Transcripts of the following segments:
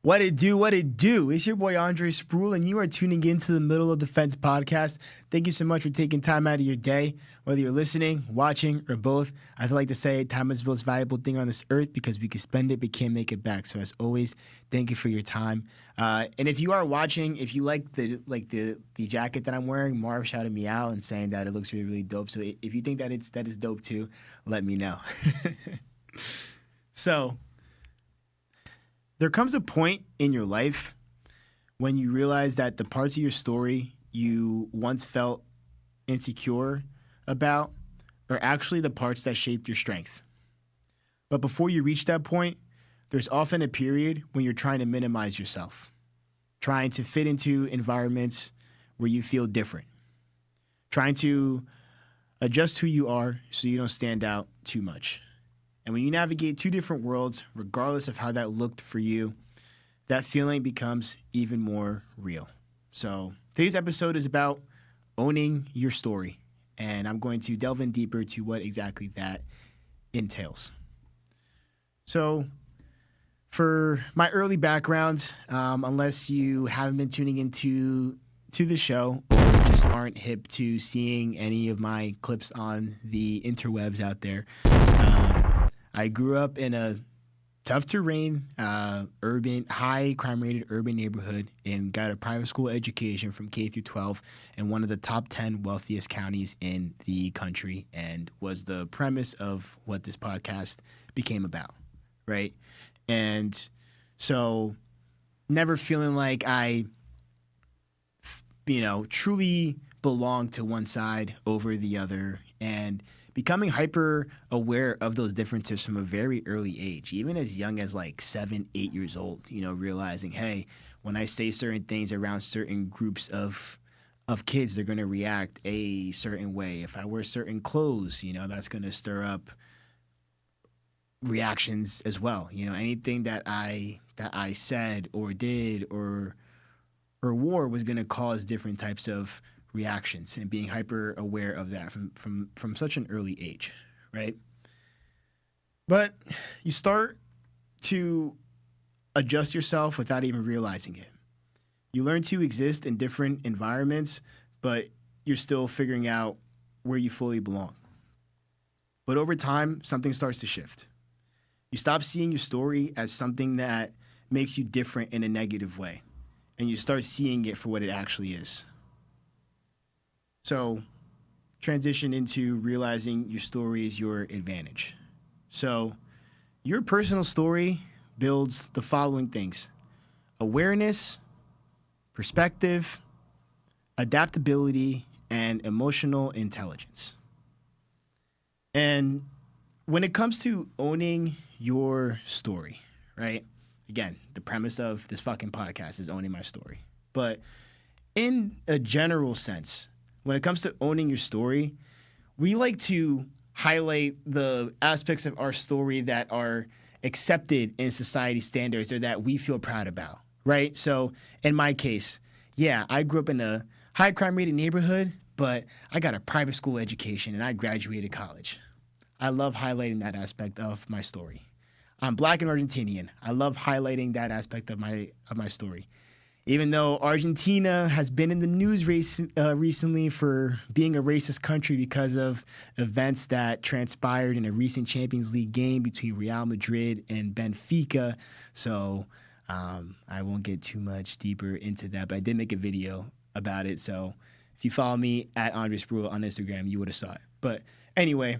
What it do, what it do. It's your boy Andre Spruell, and you are tuning into the Middle of the Fence podcast. Thank you so much for taking time out of your day, whether you're listening, watching, or both. As I like to say, time is the most valuable thing on this earth because we can spend it but can't make it back. So as always, thank you for your time. And if you are watching, if you like the jacket that I'm wearing, Marv shouted me out and saying that it looks really, really dope. So if you think that is dope too, let me know. So there comes a point in your life when you realize that the parts of your story you once felt insecure about are actually the parts that shaped your strength. But before you reach that point, there's often a period when you're trying to minimize yourself, trying to fit into environments where you feel different, trying to adjust who you are so you don't stand out too much. And when you navigate two different worlds, regardless of how that looked for you, that feeling becomes even more real. So today's episode is about owning your story, and I'm going to delve in deeper to what exactly that entails. So for my early background, unless you haven't been tuning into the show or just aren't hip to seeing any of my clips on the interwebs out there, I grew up in a tough terrain, urban, high crime rated urban neighborhood and got a private school education from K through 12 in one of the top 10 wealthiest counties in the country, and was the premise of what this podcast became about, right? And so never feeling like I, truly belonged to one side over the other, and becoming hyper aware of those differences from a very early age, even as young as like 7, 8 years old, realizing, hey, when I say certain things around certain groups of kids, they're going to react a certain way. If I wear certain clothes, that's going to stir up reactions as well. Anything that I said or did or wore was going to cause different types of reactions, and being hyper aware of that from such an early age, right? But you start to adjust yourself without even realizing it. You learn to exist in different environments, but you're still figuring out where you fully belong. But over time, something starts to shift. You stop seeing your story as something that makes you different in a negative way, and you start seeing it for what it actually is. So transition into realizing your story is your advantage. So your personal story builds the following things: awareness, perspective, adaptability, and emotional intelligence. And when it comes to owning your story, right? Again, the premise of this fucking podcast is owning my story. But in a general sense, when it comes to owning your story, we like to highlight the aspects of our story that are accepted in society standards or that we feel proud about, right? So in my case, yeah, I grew up in a high crime rated neighborhood, but I got a private school education and I graduated college. I love highlighting that aspect of my story. I'm Black and Argentinian. I love highlighting that aspect of my story. Even though Argentina has been in the news recently for being a racist country because of events that transpired in a recent Champions League game between Real Madrid and Benfica. So I won't get too much deeper into that, but I did make a video about it. So if you follow me at Andre Spruell on Instagram, you would have saw it. But anyway,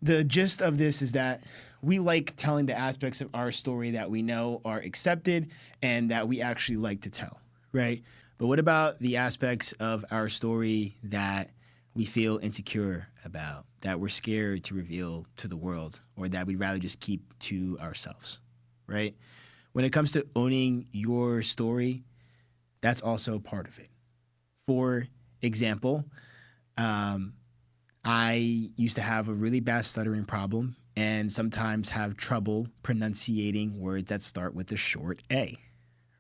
the gist of this is that we like telling the aspects of our story that we know are accepted and that we actually like to tell, right? But what about the aspects of our story that we feel insecure about, that we're scared to reveal to the world, or that we'd rather just keep to ourselves, right? When it comes to owning your story, that's also part of it. For example, I used to have a really bad stuttering problem and sometimes have trouble pronunciating words that start with a short A,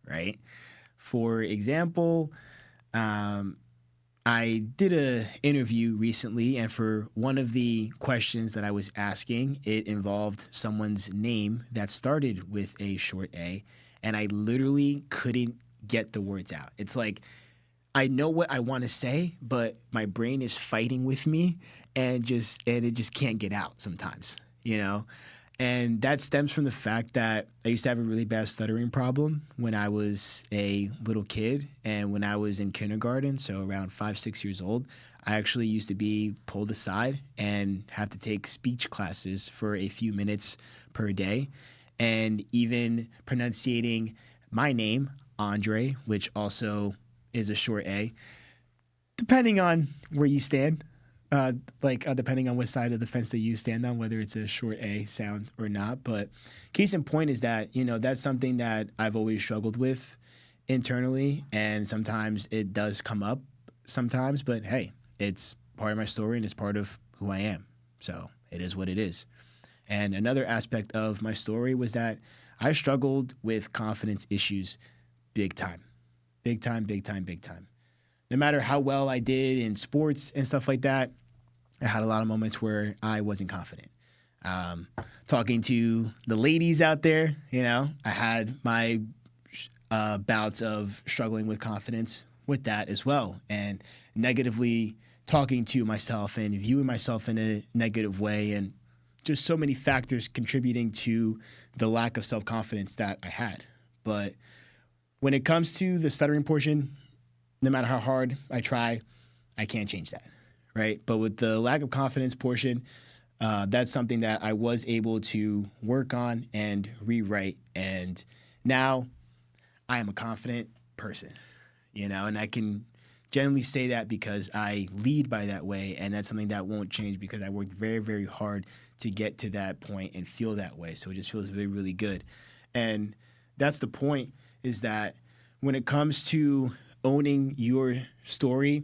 right? For example, I did an interview recently, and for one of the questions that I was asking, it involved someone's name that started with a short A, and I literally couldn't get the words out. It's like I know what I want to say, but my brain is fighting with me and it just can't get out sometimes, you know? And that stems from the fact that I used to have a really bad stuttering problem when I was a little kid and when I was in kindergarten, so around 5, 6 years old. I actually used to be pulled aside and have to take speech classes for a few minutes per day. And even pronunciating my name, Andre, which also is a short A, depending on where you stand, depending on what side of the fence that you stand on, whether it's a short A sound or not. But case in point is that, that's something that I've always struggled with internally. And sometimes it does come up sometimes, but hey, it's part of my story and it's part of who I am. So it is what it is. And another aspect of my story was that I struggled with confidence issues big time. Big time, big time, big time. No matter how well I did in sports and stuff like that, I had a lot of moments where I wasn't confident. Talking to the ladies out there, I had my bouts of struggling with confidence with that as well, and negatively talking to myself and viewing myself in a negative way, and just so many factors contributing to the lack of self-confidence that I had. But when it comes to the stuttering portion, no matter how hard I try, I can't change that, right? But with the lack of confidence portion, that's something that I was able to work on and rewrite. And now I am a confident person, and I can generally say that because I lead by that way. And that's something that won't change because I worked very, very hard to get to that point and feel that way. So it just feels really, really good. And that's the point, is that when it comes to owning your story,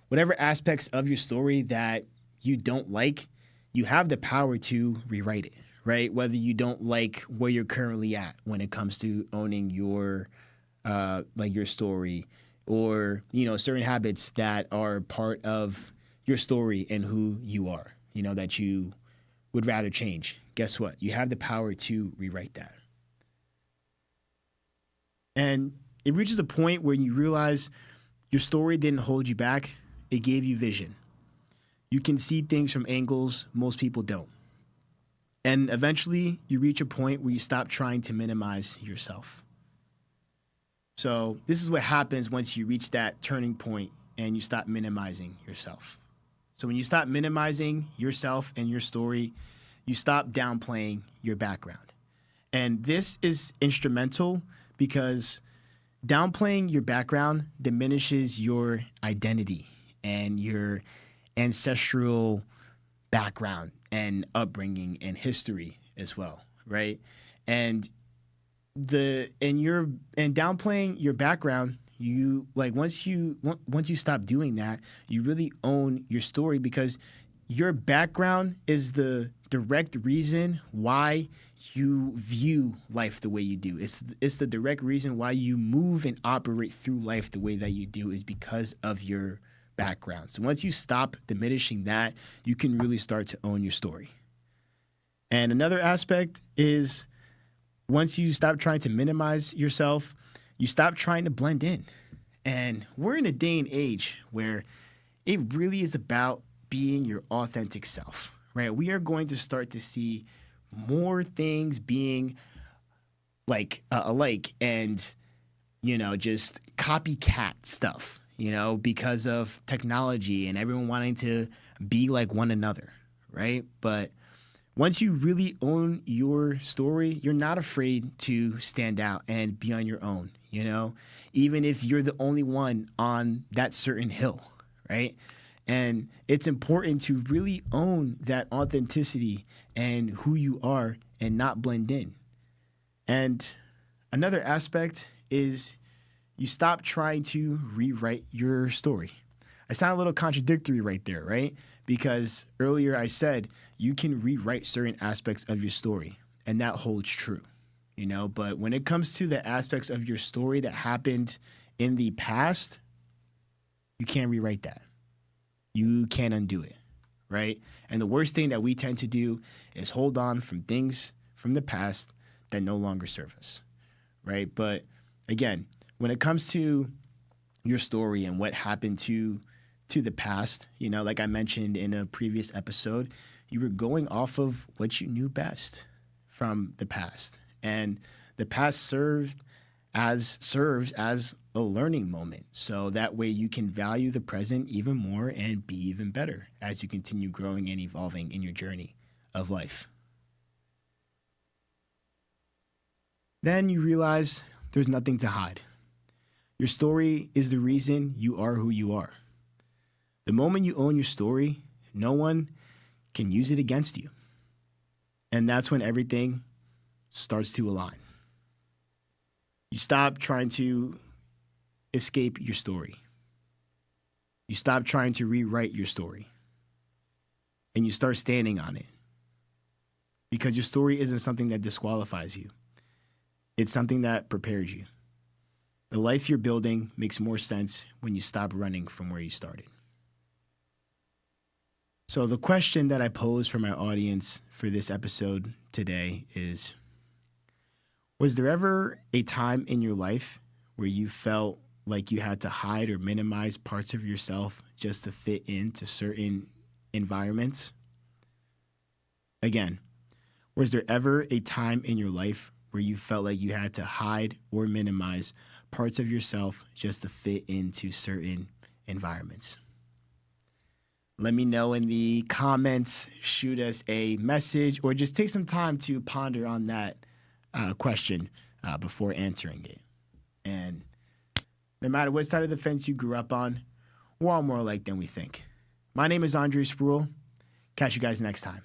whatever aspects of your story that you don't like, you have the power to rewrite it, right? Whether you don't like where you're currently at when it comes to owning your your story, or certain habits that are part of your story and who you are, that you would rather change. Guess what? You have the power to rewrite that. And it reaches a point where you realize your story didn't hold you back. It gave you vision. You can see things from angles most people don't. And eventually you reach a point where you stop trying to minimize yourself. So this is what happens once you reach that turning point and you stop minimizing yourself. So when you stop minimizing yourself and your story, you stop downplaying your background. And this is instrumental because downplaying your background diminishes your identity and your ancestral background and upbringing and history as well, right? And downplaying your background, you once you stop doing that, you really own your story, because your background is the direct reason why you view life the way you do. It's the direct reason why you move and operate through life the way that you do, is because of your background. So once you stop diminishing that, you can really start to own your story. And another aspect is, once you stop trying to minimize yourself, you stop trying to blend in. And we're in a day and age where it really is about being your authentic self, right? We are going to start to see more things being alike and, just copycat stuff, because of technology and everyone wanting to be like one another, right? But once you really own your story, you're not afraid to stand out and be on your own, even if you're the only one on that certain hill, right? And it's important to really own that authenticity and who you are and not blend in. And another aspect is you stop trying to rewrite your story. I sound a little contradictory right there, right? Because earlier I said you can rewrite certain aspects of your story, and that holds true, But when it comes to the aspects of your story that happened in the past, you can't rewrite that. You can't undo it, right? And the worst thing that we tend to do is hold on from things from the past that no longer serve us, right? But again, when it comes to your story and what happened to the past, you know, like I mentioned in a previous episode, you were going off of what you knew best from the past. And the past serves as a learning moment. So that way you can value the present even more and be even better as you continue growing and evolving in your journey of life. Then you realize there's nothing to hide. Your story is the reason you are who you are. The moment you own your story, no one can use it against you. And that's when everything starts to align. You stop trying to escape your story. You stop trying to rewrite your story. And you start standing on it. Because your story isn't something that disqualifies you. It's something that prepares you. The life you're building makes more sense when you stop running from where you started. So the question that I pose for my audience for this episode today is, was there ever a time in your life where you felt like you had to hide or minimize parts of yourself just to fit into certain environments? Again, was there ever a time in your life where you felt like you had to hide or minimize parts of yourself just to fit into certain environments? Let me know in the comments, shoot us a message, or just take some time to ponder on that question before answering it. And no matter what side of the fence you grew up on, we're all more alike than we think. My name is Andre Spruell. Catch you guys next time.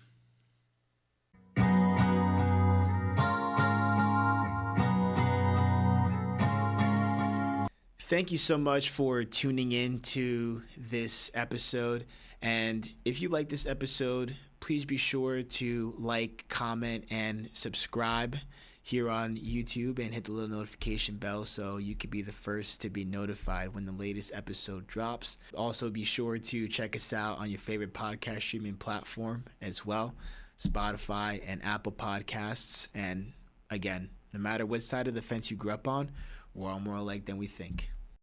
Thank you so much for tuning in to this episode. And if you like this episode, please be sure to like, comment, and subscribe here on YouTube and hit the little notification bell so you can be the first to be notified when the latest episode drops. Also, be sure to check us out on your favorite podcast streaming platform as well, Spotify and Apple Podcasts. And again, no matter what side of the fence you grew up on, we're all more alike than we think.